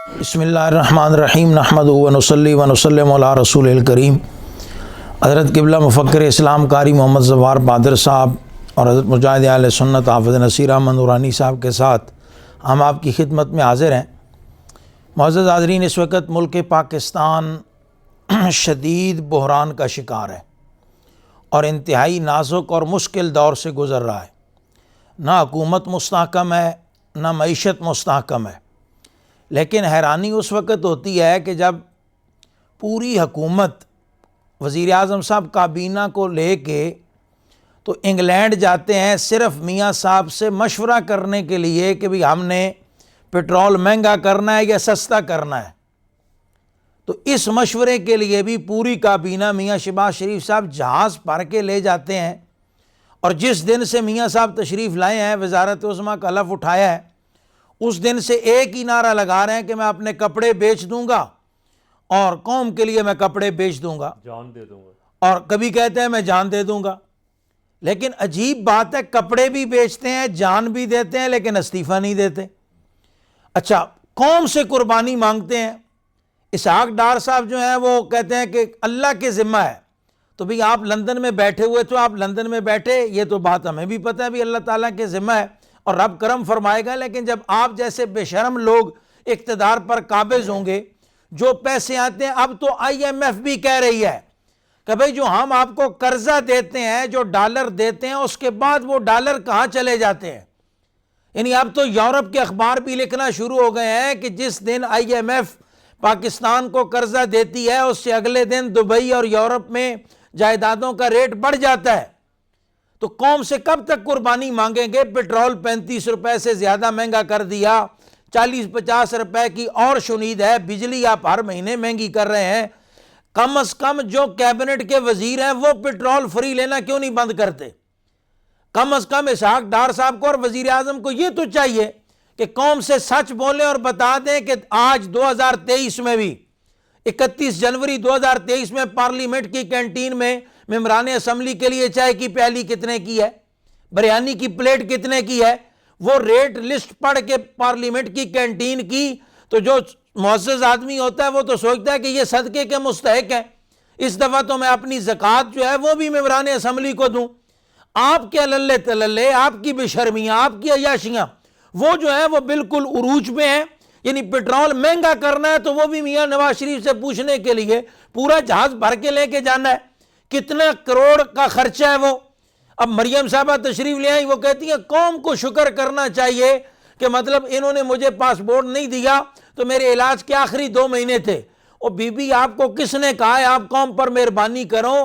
بسم اللہ الرحمن الرحیم نحمدہ و نصلی و نسلم علی رسول الکریم۔ حضرت قبلہ مفکر اسلام قاری محمد زوار بہادر صاحب اور حضرت مجاہد اہل سنت حافظ نصیر احمد نورانی صاحب کے ساتھ ہم آپ کی خدمت میں حاضر ہیں۔ معزز حاضرین، اس وقت ملک پاکستان شدید بحران کا شکار ہے اور انتہائی نازک اور مشکل دور سے گزر رہا ہے۔ نہ حکومت مستحکم ہے، نہ معیشت مستحکم ہے، لیکن حیرانی اس وقت ہوتی ہے کہ جب پوری حکومت وزیر اعظم صاحب کابینہ کو لے کے تو انگلینڈ جاتے ہیں صرف میاں صاحب سے مشورہ کرنے کے لیے کہ بھی ہم نے پٹرول مہنگا کرنا ہے یا سستا کرنا ہے، تو اس مشورے کے لیے بھی پوری کابینہ میاں شہباز شریف صاحب جہاز بھر کے لے جاتے ہیں، اور جس دن سے میاں صاحب تشریف لائے ہیں، وزارت عظمیٰ کا لفظ اٹھایا ہے، اس دن سے ایک ہی نعرہ لگا رہے ہیں کہ میں اپنے کپڑے بیچ دوں گا اور قوم کے لیے میں کپڑے بیچ دوں گا، جان دے دوں گا، اور کبھی کہتے ہیں میں جان دے دوں گا۔ لیکن عجیب بات ہے، کپڑے بھی بیچتے ہیں، جان بھی دیتے ہیں، لیکن استعفیٰ نہیں دیتے۔ اچھا، قوم سے قربانی مانگتے ہیں۔ اسحاق ڈار صاحب جو ہیں وہ کہتے ہیں کہ اللہ کے ذمہ ہے، تو بھی آپ لندن میں بیٹھے ہوئے تو آپ لندن میں بیٹھے، یہ تو بات ہمیں بھی پتہ ہے بھی اللہ تعالیٰ کے ذمہ ہے اور رب کرم فرمائے گا، لیکن جب آپ جیسے بے شرم لوگ اقتدار پر قابض ہوں گے، جو پیسے آتے ہیں، اب تو IMF بھی کہہ رہی ہے کہ بھئی جو ہم آپ کو قرضہ دیتے ہیں، جو ڈالر دیتے ہیں، اس کے بعد وہ ڈالر کہاں چلے جاتے ہیں؟ یعنی اب تو یورپ کے اخبار بھی لکھنا شروع ہو گئے ہیں کہ جس دن IMF پاکستان کو قرضہ دیتی ہے، اس سے اگلے دن دبئی اور یورپ میں جائیدادوں کا ریٹ بڑھ جاتا ہے۔ تو قوم سے کب تک قربانی مانگیں گے؟ پٹرول 35 روپے سے زیادہ مہنگا کر دیا، 40-50 روپے کی اور شنید ہے، بجلی آپ ہر مہینے مہنگی کر رہے ہیں۔ کم از کم جو کیبنٹ کے وزیر ہیں وہ پٹرول فری لینا کیوں نہیں بند کرتے؟ کم از کم اسحاق ڈار صاحب کو اور وزیر اعظم کو یہ تو چاہیے کہ قوم سے سچ بولیں اور بتا دیں کہ آج 2023 میں بھی 31 جنوری 2023 میں پارلیمنٹ کی کینٹین میں ممبران اسمبلی کے لیے چائے کی پیالی کتنے کی ہے، بریانی کی پلیٹ کتنے کی ہے، وہ ریٹ لسٹ پڑھ کے پارلیمنٹ کی کینٹین کی، تو جو معزز آدمی ہوتا ہے وہ تو سوچتا ہے کہ یہ صدقے کے مستحق ہیں، اس دفعہ تو میں اپنی زکوٰۃ جو ہے وہ بھی ممبران اسمبلی کو دوں۔ آپ کے للے تللے، آپ کی بے شرمیاں، آپ کی عیاشیاں، وہ جو ہیں وہ بالکل عروج میں ہیں۔ یعنی پٹرول مہنگا کرنا ہے تو وہ بھی میاں نواز شریف سے پوچھنے کے لیے پورا جہاز بھر کے لے کے جانا ہے، کتنا کروڑ کا خرچہ ہے وہ۔ اب مریم صاحبہ تشریف لے آئی، وہ کہتی ہیں قوم کو شکر کرنا چاہیے کہ مطلب انہوں نے مجھے پاسپورٹ نہیں دیا تو میرے علاج کے آخری 2 مہینے تھے۔ اور بی بی آپ کو کس نے کہا ہے آپ قوم پر مہربانی کرو؟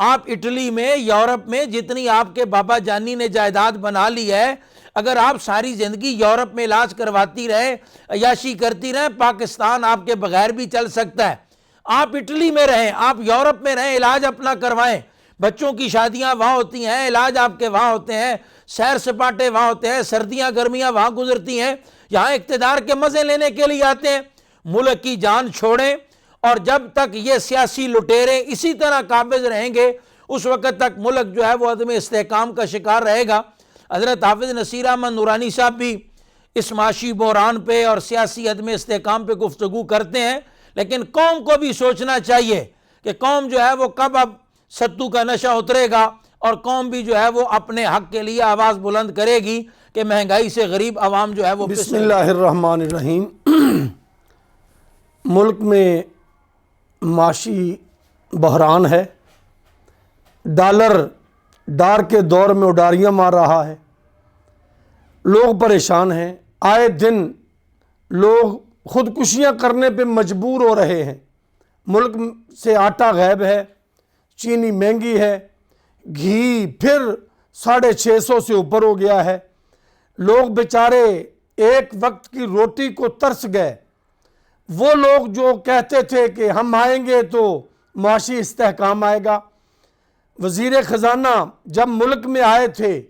آپ اٹلی میں، یورپ میں جتنی آپ کے بابا جانی نے جائیداد بنا لی ہے، اگر آپ ساری زندگی یورپ میں علاج کرواتی رہے، عیاشی کرتی رہیں، پاکستان آپ کے بغیر بھی چل سکتا ہے۔ آپ اٹلی میں رہیں، آپ یورپ میں رہیں، علاج اپنا کروائیں، بچوں کی شادیاں وہاں ہوتی ہیں، علاج آپ کے وہاں ہوتے ہیں، سیر سپاٹے وہاں ہوتے ہیں، سردیاں گرمیاں وہاں گزرتی ہیں، یہاں اقتدار کے مزے لینے کے لیے آتے ہیں۔ ملک کی جان چھوڑیں، اور جب تک یہ سیاسی لٹیرے اسی طرح قابض رہیں گے، اس وقت تک ملک جو ہے وہ عدم استحکام کا شکار رہے گا۔ حضرت حافظ نصیر احمد نورانی صاحب بھی اس معاشی بحران پہ اور سیاسی عدم استحکام پہ گفتگو کرتے ہیں، لیکن قوم کو بھی سوچنا چاہیے کہ قوم جو ہے وہ کب اب ستو کا نشہ اترے گا اور قوم بھی جو ہے وہ اپنے حق کے لیے آواز بلند کرے گی کہ مہنگائی سے غریب عوام جو ہے وہ بسم اللہ الرحمن الرحیم۔ ملک میں معاشی بحران ہے، ڈار کے دور میں اڈاریاں مار رہا ہے، لوگ پریشان ہیں، آئے دن لوگ خودکشیاں کرنے پہ مجبور ہو رہے ہیں، ملک سے آٹا غائب ہے، چینی مہنگی ہے، گھی پھر 650 سے اوپر ہو گیا ہے، لوگ بیچارے ایک وقت کی روٹی کو ترس گئے۔ وہ لوگ جو کہتے تھے کہ ہم آئیں گے تو معاشی استحکام آئے گا، وزیر خزانہ جب ملک میں آئے تھے،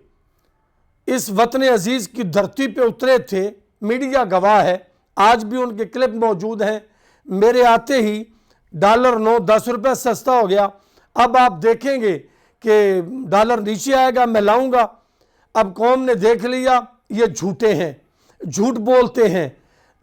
اس وطن عزیز کی دھرتی پہ اترے تھے، میڈیا گواہ ہے، آج بھی ان کے کلپ موجود ہیں، میرے آتے ہی ڈالر 9-10 روپے سستا ہو گیا، اب آپ دیکھیں گے کہ ڈالر نیچے آئے گا، میں لاؤں گا۔ اب قوم نے دیکھ لیا یہ جھوٹے ہیں، جھوٹ بولتے ہیں،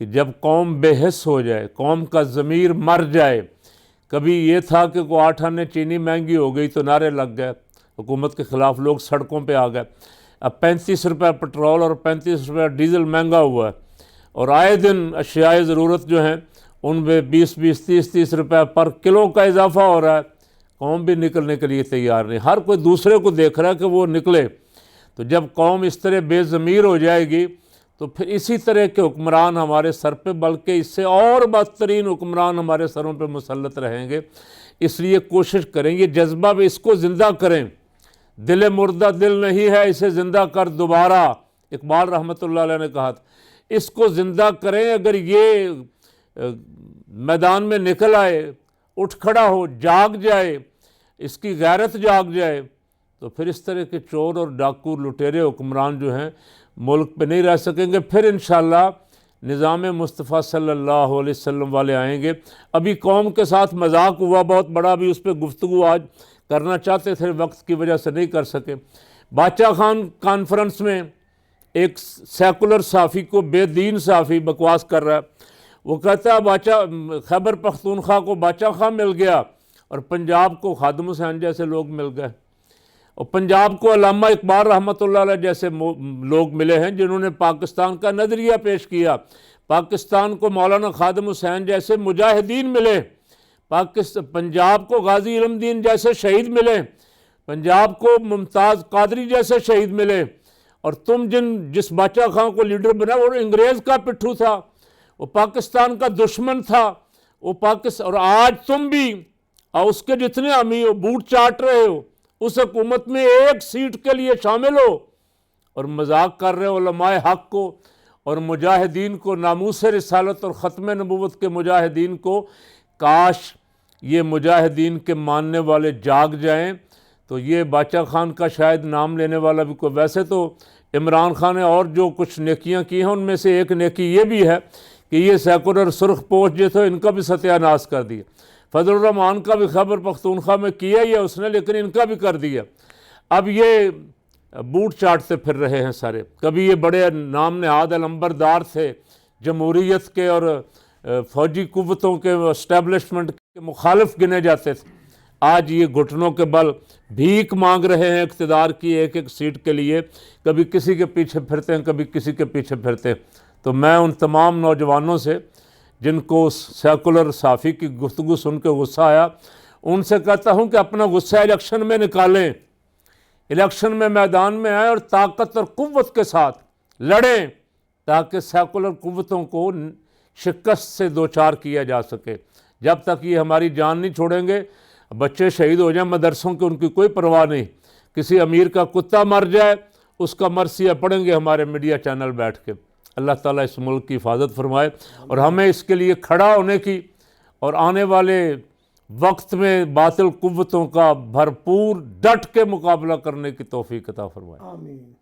کہ جب قوم بے حس ہو جائے، قوم کا ضمیر مر جائے. کبھی یہ تھا کہ کوئی 8 آنے چینی مہنگی ہو گئی تو نعرے لگ گئے، حکومت کے خلاف لوگ سڑکوں پہ آ گئے. اب 35 روپے پٹرول اور 35 روپے ڈیزل مہنگا ہوا ہے، اور آئے دن اشیاء ضرورت جو ہیں ان میں 20-30 روپے پر کلو کا اضافہ ہو رہا ہے. قوم بھی نکلنے کے لیے تیار نہیں، ہر کوئی دوسرے کو دیکھ رہا ہے کہ وہ نکلے. تو جب قوم اس طرح بے ضمیر ہو جائے گی تو پھر اسی طرح کے حکمران ہمارے سر پہ، بلکہ اس سے اور بدترین حکمران ہمارے سروں پہ مسلط رہیں گے. اس لیے کوشش کریں، یہ جذبہ بھی اس کو زندہ کریں. دل مردہ دل نہیں ہے، اسے زندہ کر دوبارہ، اقبال رحمۃ اللہ علیہ نے کہا تھا. اس کو زندہ کریں. اگر یہ میدان میں نکل آئے، اٹھ کھڑا ہو، جاگ جائے، اس کی غیرت جاگ جائے، تو پھر اس طرح کے چور اور ڈاکو لٹیرے حکمران جو ہیں ملک پہ نہیں رہ سکیں گے. پھر انشاءاللہ نظام مصطفیٰ صلی اللہ علیہ وسلم والے آئیں گے. ابھی قوم کے ساتھ مذاق ہوا بہت بڑا، بھی اس پہ گفتگو آج کرنا چاہتے تھے، وقت کی وجہ سے نہیں کر سکے. باچا خان کانفرنس میں ایک سیکولر صحافی کو بے دین صحافی بکواس کر رہا ہے. وہ کہتا ہے خیبر پختونخوا کو باچا خان مل گیا اور پنجاب کو خادم حسین جیسے لوگ مل گئے، اور پنجاب کو علامہ اقبال رحمۃ اللہ علیہ جیسے لوگ ملے ہیں جنہوں نے پاکستان کا نظریہ پیش کیا. پاکستان کو مولانا خادم حسین جیسے مجاہدین ملے، پنجاب کو غازی علم دین جیسے شہید ملے، پنجاب کو ممتاز قادری جیسے شہید ملے. اور تم جس باچا خان کو لیڈر بنا وہ انگریز کا پٹھو تھا، وہ پاکستان کا دشمن تھا، وہ اور آج تم بھی اور اس کے جتنے امی ہو بوٹ چاٹ رہے ہو، اس حکومت میں ایک سیٹ کے لیے شامل ہو اور مذاق کر رہے ہو علماء حق کو اور مجاہدین کو، ناموس رسالت اور ختم نبوت کے مجاہدین کو. کاش یہ مجاہدین کے ماننے والے جاگ جائیں تو یہ باچا خان کا شاید نام لینے والا بھی کوئی. ویسے تو عمران خان نے اور جو کچھ نیکیاں کی ہیں ان میں سے ایک نیکی یہ بھی ہے کہ یہ سیکولر سرخ پوش جو تھے ان کا بھی ستیہ ناش کر دیا. فضل الرحمان کا بھی خیبر پختونخوا میں کیا ہی ہے اس نے، لیکن ان کا بھی کر دیا. اب یہ بوٹ چاٹتے پھر رہے ہیں سارے. کبھی یہ بڑے نام نہاد علمبردار تھے، جمہوریت کے اور فوجی قوتوں کے اسٹیبلشمنٹ کے مخالف گنے جاتے تھے. آج یہ گھٹنوں کے بل بھیک مانگ رہے ہیں اقتدار کی ایک ایک سیٹ کے لیے. کبھی کسی کے پیچھے پھرتے ہیں، کبھی کسی کے پیچھے پھرتے ہیں. تو میں ان تمام نوجوانوں سے جن کو سیکولر صحافی کی گفتگو سن کے غصہ آیا، ان سے کہتا ہوں کہ اپنا غصہ الیکشن میں نکالیں، الیکشن میں میدان میں آئیں اور طاقت اور قوت کے ساتھ لڑیں تاکہ سیکولر قوتوں کو شکست سے دوچار کیا جا سکے. جب تک یہ ہماری جان نہیں چھوڑیں گے، بچے شہید ہو جائیں مدرسوں کے، ان کی کوئی پرواہ نہیں. کسی امیر کا کتا مر جائے اس کا مرثیہ پڑھیں گے ہمارے میڈیا چینل بیٹھ کے. اللہ تعالیٰ اس ملک کی حفاظت فرمائے اور ہمیں اس کے لیے کھڑا ہونے کی اور آنے والے وقت میں باطل قوتوں کا بھرپور ڈٹ کے مقابلہ کرنے کی توفیق عطا فرمائے. آمین.